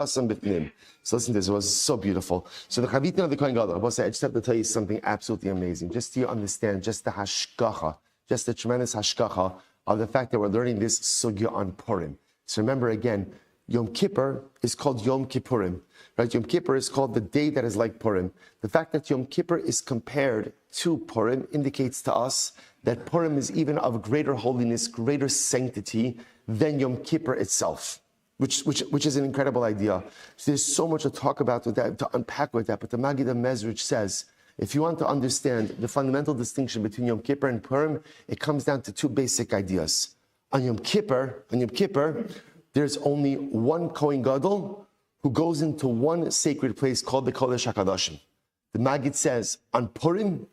So listen to this, it was so beautiful. So the Chavitin of the Kohen Gadol, I just have to tell you something absolutely amazing, just so you understand, just the hashgacha, just the tremendous hashgacha of the fact that we're learning this sugya on Purim. So remember again, Yom Kippur is called Yom Kippurim, right? Yom Kippur is called the day that is like Purim. The fact that Yom Kippur is compared to Purim indicates to us that Purim is even of greater holiness, greater sanctity than Yom Kippur itself. Which is an incredible idea. So there's so much to talk about with that, to unpack with that. But the Maggid Mezrich says, if you want to understand the fundamental distinction between Yom Kippur and Purim, it comes down to two basic ideas. On Yom Kippur, there's only one Kohen Gadol who goes into one sacred place called the Kodesh HaKadoshim. The Maggid says, on Purim,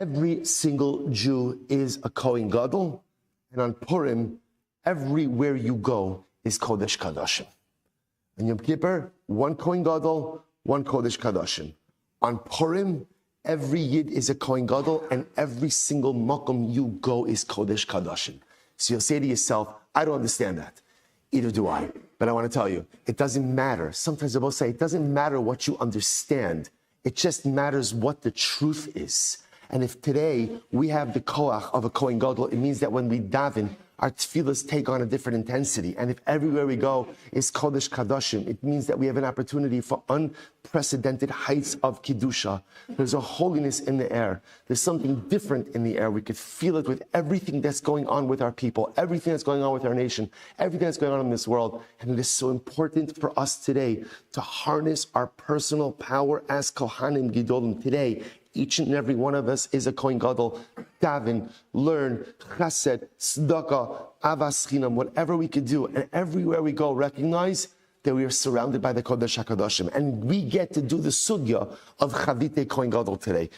every single Jew is a Kohen Gadol, and on Purim, everywhere you go is Kodesh Kadoshim. On Yom Kippur, one Kohen Gadol, one Kodesh Kadoshim. On Purim, every Yid is a Kohen Gadol, and every single makom you go is Kodesh Kadoshim. So you'll say to yourself, I don't understand that. Either do I. But I want to tell you, it doesn't matter. Sometimes I will say, it doesn't matter what you understand. It just matters what the truth is. And if today we have the koach of a Kohen Gadol, it means that when we daven, our tefillahs take on a different intensity. And if everywhere we go is Kodesh Kadoshim, it means that we have an opportunity for unprecedented heights of Kiddusha. There's a holiness in the air. There's something different in the air. We could feel it with everything that's going on with our people, everything that's going on with our nation, everything that's going on in this world. And it is so important for us today to harness our personal power as Kohanim Gidolim today. Each and every one of us is a Kohen Gadol. Daven, learn, chesed, tzedakah, avas chinam, whatever we could do. And everywhere we go, recognize that we are surrounded by the Kodesh HaKadoshim. And we get to do the sugya of Chavitin Kohen Gadol today.